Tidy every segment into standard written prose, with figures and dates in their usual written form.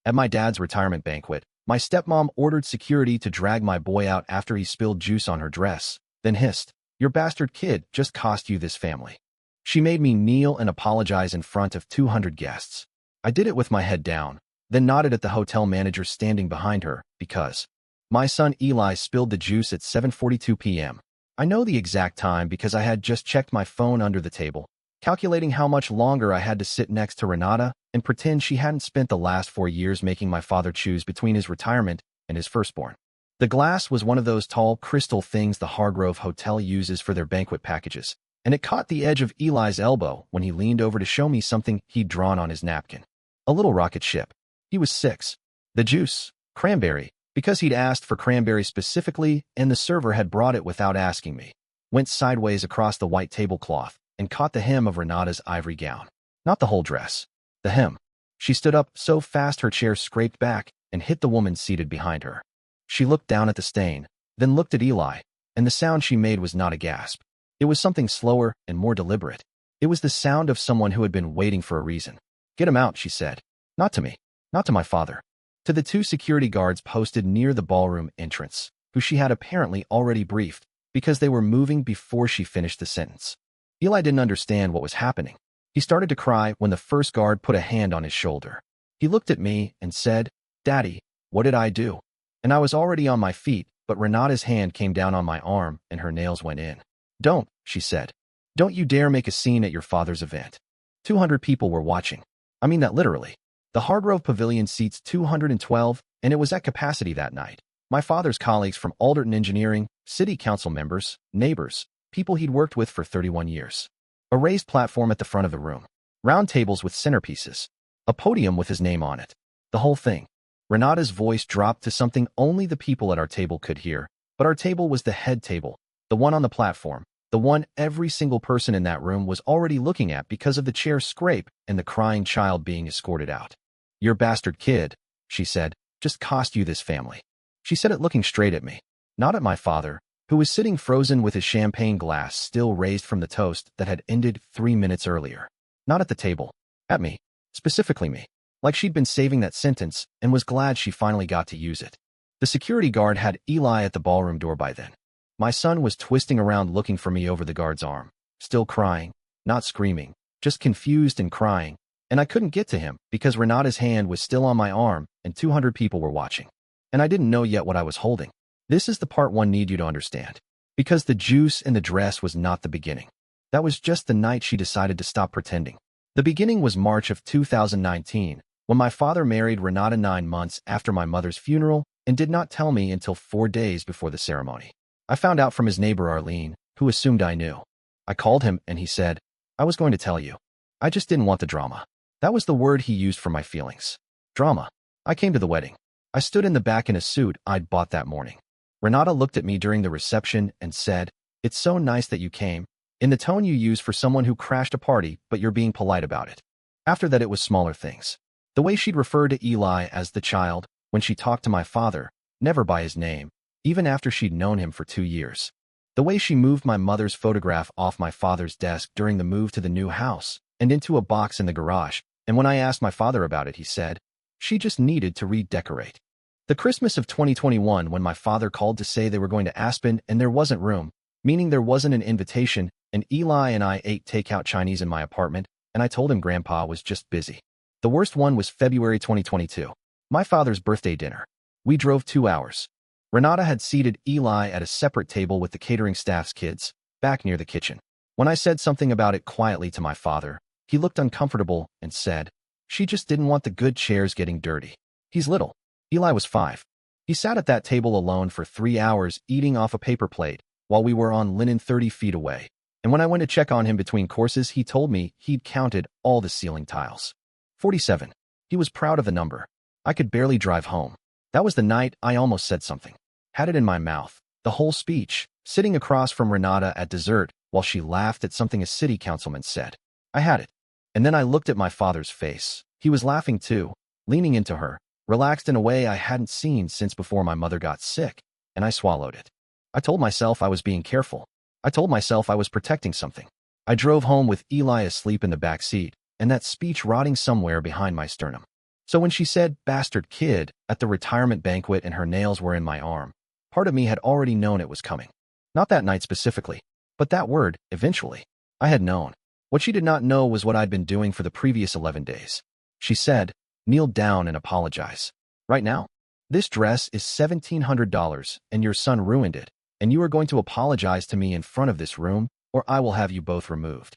At my dad's retirement banquet, my stepmom ordered security to drag my boy out after he spilled juice on her dress, then hissed, "Your bastard kid just cost you this family." She made me kneel and apologize in front of 200 guests. I did it with my head down, then nodded at the hotel manager standing behind her, because my son Eli spilled the juice at 7:42 p.m. I know the exact time because I had just checked my phone under the table, calculating how much longer I had to sit next to Renata and pretend she hadn't spent the last 4 years making my father choose between his retirement and his firstborn. The glass was one of those tall crystal things the Hargrove Hotel uses for their banquet packages, and it caught the edge of Eli's elbow when he leaned over to show me something he'd drawn on his napkin. A little rocket ship. He was 6. The juice, cranberry, because he'd asked for cranberry specifically and the server had brought it without asking me, went sideways across the white tablecloth and caught the hem of Renata's ivory gown. Not the whole dress. The hem. She stood up so fast her chair scraped back and hit the woman seated behind her. She looked down at the stain, then looked at Eli, and the sound she made was not a gasp. It was something slower and more deliberate. It was the sound of someone who had been waiting for a reason. "Get him out," she said. "Not to me. Not to my father." To the 2 security guards posted near the ballroom entrance, who she had apparently already briefed, because they were moving before she finished the sentence. Eli didn't understand what was happening. He started to cry when the first guard put a hand on his shoulder. He looked at me and said, "Daddy, what did I do?" And I was already on my feet, but Renata's hand came down on my arm and her nails went in. "Don't," she said. "Don't you dare make a scene at your father's event." 200 people were watching. I mean that literally. The Hargrove Pavilion seats 212, and it was at capacity that night. My father's colleagues from Alderton Engineering, city council members, neighbors, people he'd worked with for 31 years. A raised platform at the front of the room. Round tables with centerpieces. A podium with his name on it. The whole thing. Renata's voice dropped to something only the people at our table could hear, but our table was the head table, the one on the platform, the one every single person in that room was already looking at because of the chair scrape and the crying child being escorted out. "Your bastard kid," she said, "just cost you this family." She said it looking straight at me, not at my father, who was sitting frozen with his champagne glass still raised from the toast that had ended 3 minutes earlier. Not at the table. At me. Specifically me. Like she'd been saving that sentence and was glad she finally got to use it. The security guard had Eli at the ballroom door by then. My son was twisting around looking for me over the guard's arm, still crying, not screaming, just confused and crying, and I couldn't get to him because Renata's hand was still on my arm and 200 people were watching. And I didn't know yet what I was holding. This is the part one need you to understand. Because the juice and the dress was not the beginning. That was just the night she decided to stop pretending. The beginning was March of 2019, when my father married Renata 9 months after my mother's funeral and did not tell me until 4 days before the ceremony. I found out from his neighbor Arlene, who assumed I knew. I called him and he said, "I was going to tell you. I just didn't want the drama." That was the word he used for my feelings. Drama. I came to the wedding. I stood in the back in a suit I'd bought that morning. Renata looked at me during the reception and said, "It's so nice that you came," in the tone you use for someone who crashed a party but you're being polite about it. After that it was smaller things. The way she'd refer to Eli as the child, when she talked to my father, never by his name, even after she'd known him for 2 years. The way she moved my mother's photograph off my father's desk during the move to the new house and into a box in the garage, and when I asked my father about it, he said, she just needed to redecorate. The Christmas of 2021 when my father called to say they were going to Aspen and there wasn't room, meaning there wasn't an invitation, and Eli and I ate takeout Chinese in my apartment, and I told him Grandpa was just busy. The worst one was February 2022, my father's birthday dinner. We drove 2 hours. Renata had seated Eli at a separate table with the catering staff's kids, back near the kitchen. When I said something about it quietly to my father, he looked uncomfortable and said, "She just didn't want the good chairs getting dirty. He's little." Eli was 5. He sat at that table alone for 3 hours eating off a paper plate while we were on linen 30 feet away. And when I went to check on him between courses, he told me he'd counted all the ceiling tiles. 47. He was proud of the number. I could barely drive home. That was the night I almost said something. Had it in my mouth. The whole speech, sitting across from Renata at dessert while she laughed at something a city councilman said. I had it. And then I looked at my father's face. He was laughing too, leaning into her, relaxed in a way I hadn't seen since before my mother got sick, and I swallowed it. I told myself I was being careful. I told myself I was protecting something. I drove home with Eli asleep in the back seat, and that speech rotting somewhere behind my sternum. So when she said, "bastard kid," at the retirement banquet and her nails were in my arm, part of me had already known it was coming. Not that night specifically, but that word, eventually. I had known. What she did not know was what I'd been doing for the previous 11 days. She said, "Kneel down and apologize. Right now? This dress is $1,700 and your son ruined it, and you are going to apologize to me in front of this room, or I will have you both removed."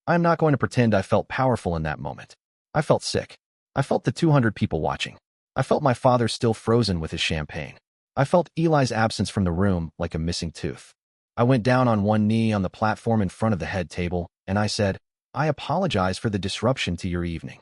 I am not going to pretend I felt powerful in that moment. I felt sick. I felt the 200 people watching. I felt my father still frozen with his champagne. I felt Eli's absence from the room like a missing tooth. I went down on one knee on the platform in front of the head table, and I said, "I apologize for the disruption to your evening."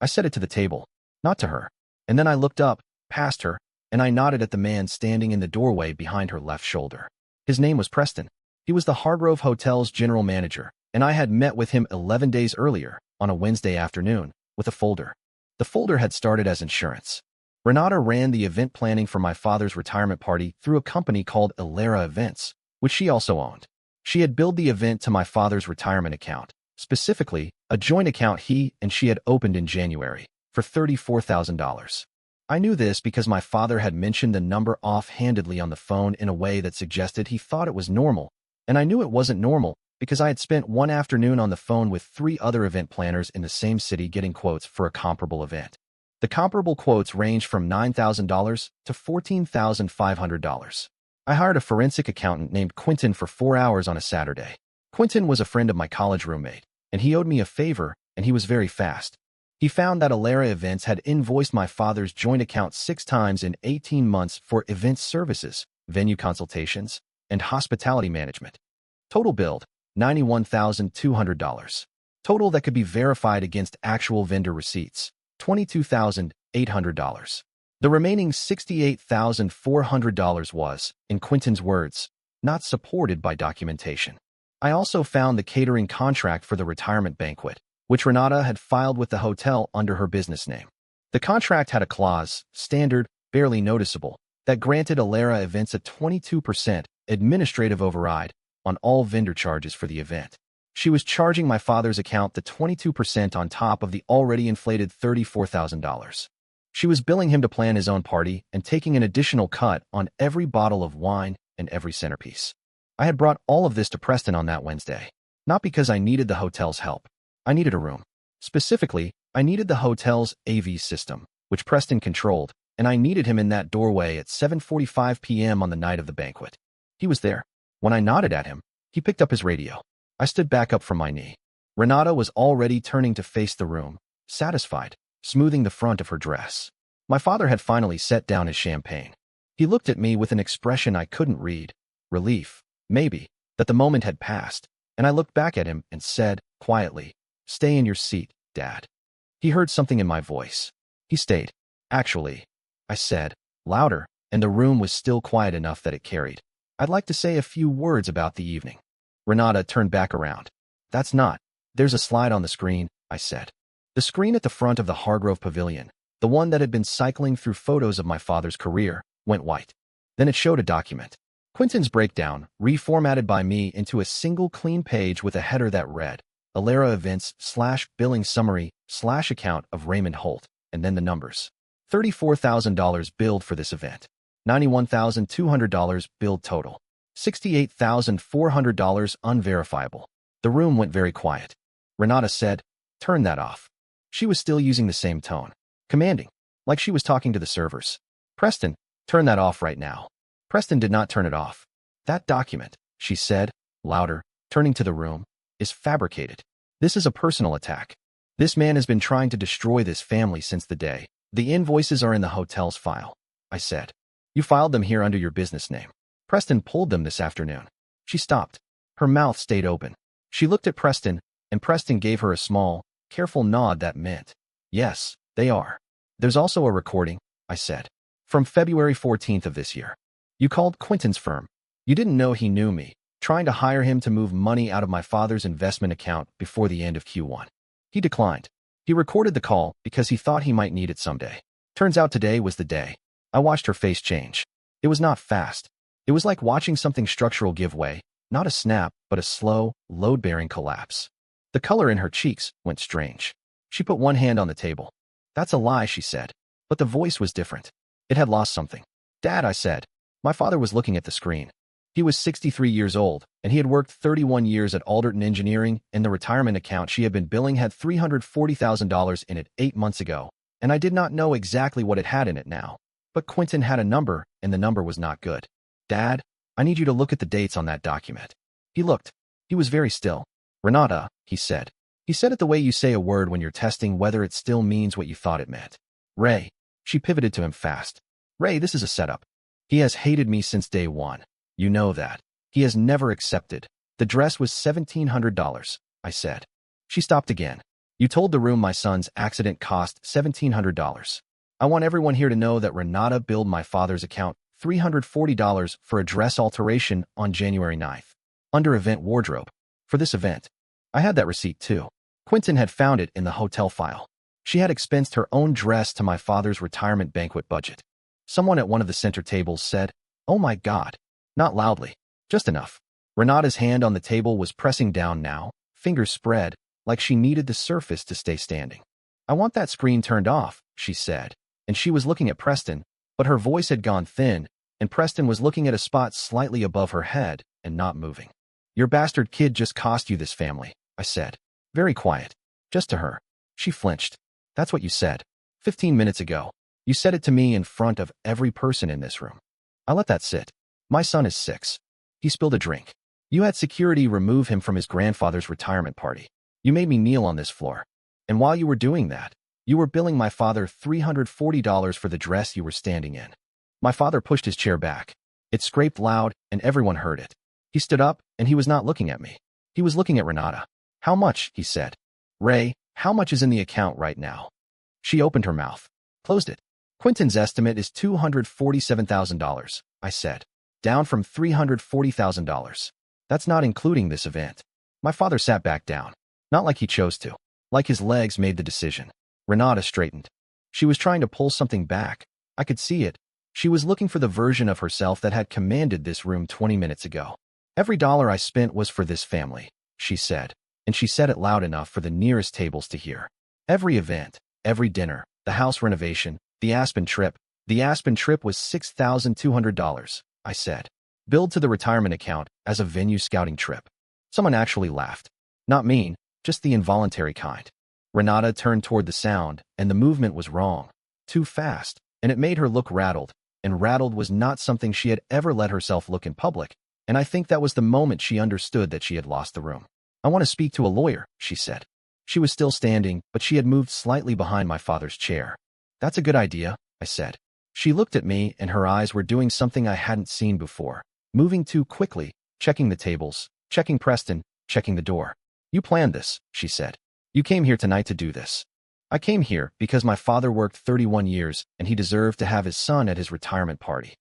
I said it to the table, not to her. And then I looked up, past her, and I nodded at the man standing in the doorway behind her left shoulder. His name was Preston. He was the Hargrove Hotel's general manager, and I had met with him 11 days earlier, on a Wednesday afternoon, with a folder. The folder had started as insurance. Renata ran the event planning for my father's retirement party through a company called Elara Events, which she also owned. She had billed the event to my father's retirement account, specifically, a joint account he and she had opened in January, for $34,000. I knew this because my father had mentioned the number offhandedly on the phone in a way that suggested he thought it was normal, and I knew it wasn't normal because I had spent one afternoon on the phone with 3 other event planners in the same city getting quotes for a comparable event. The comparable quotes ranged from $9,000 to $14,500. I hired a forensic accountant named Quentin for 4 hours on a Saturday. Quentin was a friend of my college roommate, and he owed me a favor, and he was very fast. He found that Elara Events had invoiced my father's joint account 6 times in 18 months for event services, venue consultations, and hospitality management. Total billed, $91,200. Total that could be verified against actual vendor receipts, $22,800. The remaining $68,400 was, in Quentin's words, not supported by documentation. I also found the catering contract for the retirement banquet, which Renata had filed with the hotel under her business name. The contract had a clause, standard, barely noticeable, that granted Elara Events a 22% administrative override on all vendor charges for the event. She was charging my father's account the 22% on top of the already inflated $34,000. She was billing him to plan his own party and taking an additional cut on every bottle of wine and every centerpiece. I had brought all of this to Preston on that Wednesday, not because I needed the hotel's help. I needed a room. Specifically, I needed the hotel's AV system, which Preston controlled, and I needed him in that doorway at 7:45 p.m. on the night of the banquet. He was there. When I nodded at him, he picked up his radio. I stood back up from my knee. Renata was already turning to face the room, satisfied, smoothing the front of her dress. My father had finally set down his champagne. He looked at me with an expression I couldn't read. Relief, maybe, that the moment had passed, and I looked back at him and said, quietly, "Stay in your seat, Dad." He heard something in my voice. He stayed. "Actually," I said, louder, and the room was still quiet enough that it carried. "I'd like to say a few words about the evening." Renata turned back around. "That's not. There's a slide on the screen," I said. The screen at the front of the Hargrove Pavilion, the one that had been cycling through photos of my father's career, went white. Then it showed a document. Quentin's breakdown, reformatted by me into a single clean page with a header that read, Elara Events /billing summary /account of Raymond Holt, and then the numbers. $34,000 billed for this event. $91,200 billed total. $68,400 unverifiable. The room went very quiet. Renata said, "Turn that off." She was still using the same tone. Commanding, like she was talking to the servers. "Preston, turn that off right now." Preston did not turn it off. "That document," she said, louder, turning to the room, "is fabricated. This is a personal attack. This man has been trying to destroy this family since the day. The invoices are in the hotel's file," I said. "You filed them here under your business name. Preston pulled them this afternoon." She stopped. Her mouth stayed open. She looked at Preston, and Preston gave her a small, careful nod that meant, "Yes, they are." "There's also a recording," I said, "from February 14th of this year. You called Quentin's firm. You didn't know he knew me, trying to hire him to move money out of my father's investment account before the end of Q1. He declined. He recorded the call because he thought he might need it someday. Turns out today was the day." I watched her face change. It was not fast. It was like watching something structural give way, not a snap, but a slow, load-bearing collapse. The color in her cheeks went strange. She put one hand on the table. That's a lie, she said. But the voice was different. It had lost something. Dad, I said. My father was looking at the screen. He was 63 years old, and he had worked 31 years at Alderton Engineering, and the retirement account she had been billing had $340,000 in it 8 months ago, and I did not know exactly what it had in it now. But Quentin had a number, and the number was not good. Dad, I need you to look at the dates on that document. He looked. He was very still. Renata, he said. He said it the way you say a word when you're testing whether it still means what you thought it meant. Ray. She pivoted to him fast. Ray, this is a setup. He has hated me since day one. You know that. He has never accepted. The dress was $1,700, I said. She stopped again. You told the room my son's accident cost $1,700. I want everyone here to know that Renata billed my father's account $340 for a dress alteration on January 9th, under event wardrobe. For this event. I had that receipt too. Quentin had found it in the hotel file. She had expensed her own dress to my father's retirement banquet budget. Someone at one of the center tables said, "Oh my God." Not loudly, just enough. Renata's hand on the table was pressing down now, fingers spread, like she needed the surface to stay standing. I want that screen turned off, she said, and she was looking at Preston, but her voice had gone thin, and Preston was looking at a spot slightly above her head and not moving. Your bastard kid just cost you this family, I said. Very quiet. Just to her. She flinched. That's what you said. 15 minutes ago. You said it to me in front of every person in this room. I let that sit. My son is 6. He spilled a drink. You had security remove him from his grandfather's retirement party. You made me kneel on this floor. And while you were doing that, you were billing my father $340 for the dress you were standing in. My father pushed his chair back. It scraped loud, and everyone heard it. He stood up, and he was not looking at me. He was looking at Renata. How much, he said. Ray, how much is in the account right now? She opened her mouth. Closed it. Quentin's estimate is $247,000, I said. Down from $340,000. That's not including this event. My father sat back down. Not like he chose to. Like his legs made the decision. Renata straightened. She was trying to pull something back. I could see it. She was looking for the version of herself that had commanded this room 20 minutes ago. Every dollar I spent was for this family, she said, and she said it loud enough for the nearest tables to hear. Every event, every dinner, the house renovation, the Aspen trip. The Aspen trip was $6,200. I said. Billed to the retirement account as a venue scouting trip. Someone actually laughed. Not mean, just the involuntary kind. Renata turned toward the sound, and the movement was wrong. Too fast, and it made her look rattled, and rattled was not something she had ever let herself look in public, and I think that was the moment she understood that she had lost the room. I want to speak to a lawyer, she said. She was still standing, but she had moved slightly behind my father's chair. That's a good idea, I said. She looked at me, and her eyes were doing something I hadn't seen before, moving too quickly, checking the tables, checking Preston, checking the door. You planned this, she said. You came here tonight to do this. I came here because my father worked 31 years, and he deserved to have his son at his retirement party.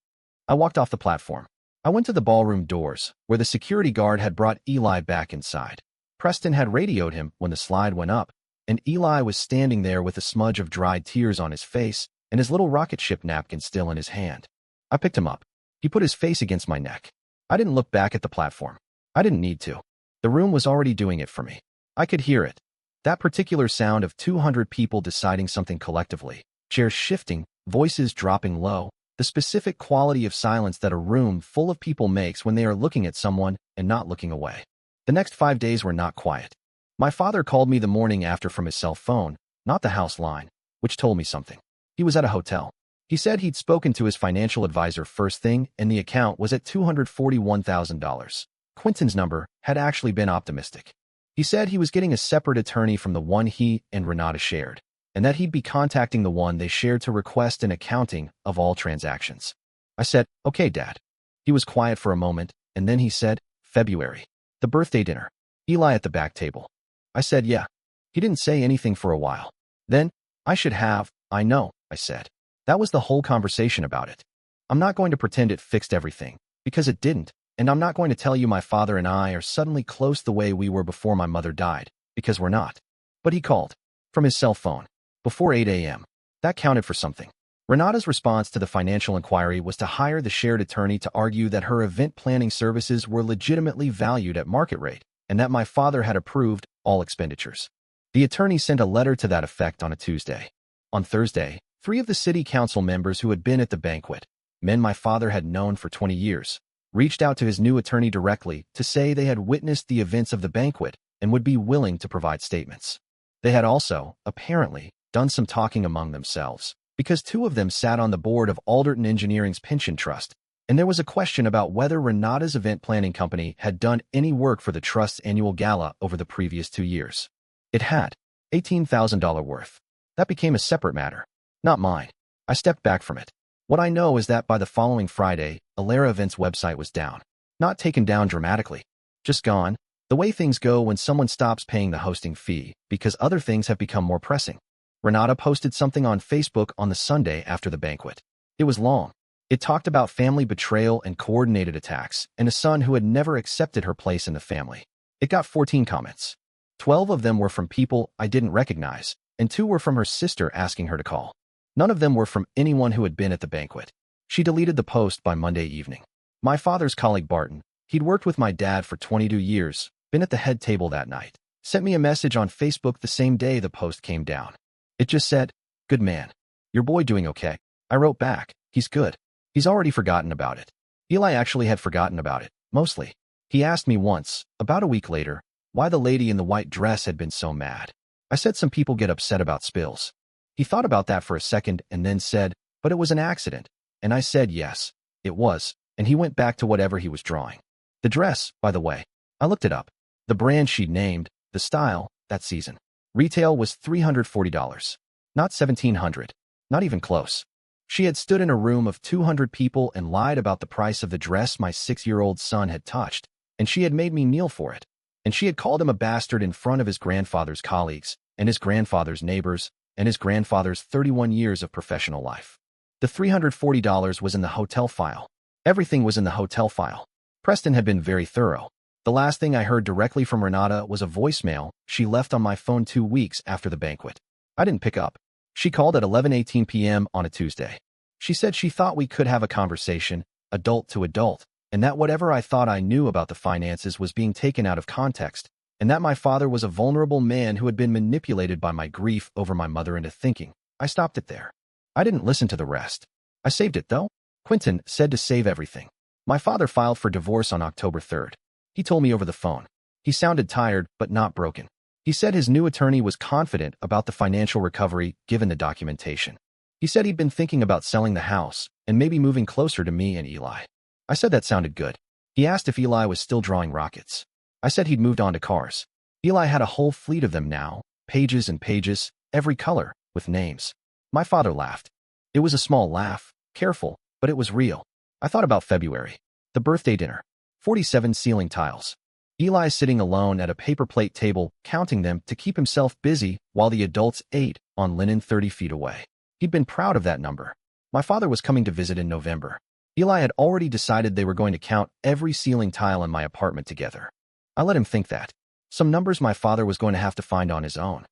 I walked off the platform. I went to the ballroom doors, where the security guard had brought Eli back inside. Preston had radioed him when the slide went up, and Eli was standing there with a smudge of dried tears on his face, and his little rocket ship napkin still in his hand. I picked him up. He put his face against my neck. I didn't look back at the platform. I didn't need to. The room was already doing it for me. I could hear it. That particular sound of 200 people deciding something collectively, chairs shifting, voices dropping low, the specific quality of silence that a room full of people makes when they are looking at someone and not looking away. The next 5 days were not quiet. My father called me the morning after from his cell phone, not the house line, which told me something. He was at a hotel. He said he'd spoken to his financial advisor first thing, and the account was at $241,000. Quentin's number had actually been optimistic. He said he was getting a separate attorney from the one he and Renata shared, and that he'd be contacting the one they shared to request an accounting of all transactions. I said, okay, Dad. He was quiet for a moment, and then he said, February. The birthday dinner. Eli at the back table. I said, yeah. He didn't say anything for a while. Then, I should have, I know, I said. That was the whole conversation about it. I'm not going to pretend it fixed everything, because it didn't, and I'm not going to tell you my father and I are suddenly close the way we were before my mother died, because we're not. But he called. From his cell phone. Before 8 a.m. That counted for something. Renata's response to the financial inquiry was to hire the shared attorney to argue that her event planning services were legitimately valued at market rate, and that my father had approved all expenditures. The attorney sent a letter to that effect on a Tuesday. On Thursday, 3 of the city council members who had been at the banquet, men my father had known for 20 years, reached out to his new attorney directly to say they had witnessed the events of the banquet and would be willing to provide statements. They had also, apparently, done some talking among themselves, because 2 of them sat on the board of Alderton Engineering's pension trust, and there was a question about whether Renata's event planning company had done any work for the trust's annual gala over the previous 2 years. It had, $18,000 worth. That became a separate matter, not mine. I stepped back from it. What I know is that by the following Friday, Alara Events' website was down. Not taken down dramatically, just gone, the way things go when someone stops paying the hosting fee because other things have become more pressing. Renata posted something on Facebook on the Sunday after the banquet. It was long. It talked about family betrayal and coordinated attacks and a son who had never accepted her place in the family. It got 14 comments. 12 of them were from people I didn't recognize, and 2 were from her sister asking her to call. None of them were from anyone who had been at the banquet. She deleted the post by Monday evening. My father's colleague Barton, he'd worked with my dad for 22 years, been at the head table that night, sent me a message on Facebook the same day the post came down. It just said, "Good man. Your boy doing okay?" I wrote back, "He's good. He's already forgotten about it." Eli actually had forgotten about it, mostly. He asked me once, about a week later, why the lady in the white dress had been so mad. I said some people get upset about spills. He thought about that for a second and then said, "But it was an accident." And I said yes, it was, and he went back to whatever he was drawing. The dress, by the way, I looked it up. The brand she'd named, the style, that season. Retail was $340, not $1,700, not even close. She had stood in a room of 200 people and lied about the price of the dress my 6-year-old son had touched, and she had made me kneel for it. And she had called him a bastard in front of his grandfather's colleagues, and his grandfather's neighbors, and his grandfather's 31 years of professional life. The $340 was in the hotel file. Everything was in the hotel file. Preston had been very thorough. The last thing I heard directly from Renata was a voicemail she left on my phone 2 weeks after the banquet. I didn't pick up. She called at 11:18 p.m. on a Tuesday. She said she thought we could have a conversation, adult to adult, and that whatever I thought I knew about the finances was being taken out of context, and that my father was a vulnerable man who had been manipulated by my grief over my mother into thinking. I stopped it there. I didn't listen to the rest. I saved it, though. Quentin said to save everything. My father filed for divorce on October 3rd. He told me over the phone. He sounded tired, but not broken. He said his new attorney was confident about the financial recovery given the documentation. He said he'd been thinking about selling the house and maybe moving closer to me and Eli. I said that sounded good. He asked if Eli was still drawing rockets. I said he'd moved on to cars. Eli had a whole fleet of them now, pages and pages, every color, with names. My father laughed. It was a small laugh, careful, but it was real. I thought about February. The birthday dinner. 47 ceiling tiles. Eli sitting alone at a paper plate table, counting them to keep himself busy while the adults ate on linen 30 feet away. He'd been proud of that number. My father was coming to visit in November. Eli had already decided they were going to count every ceiling tile in my apartment together. I let him think that. Some numbers my father was going to have to find on his own.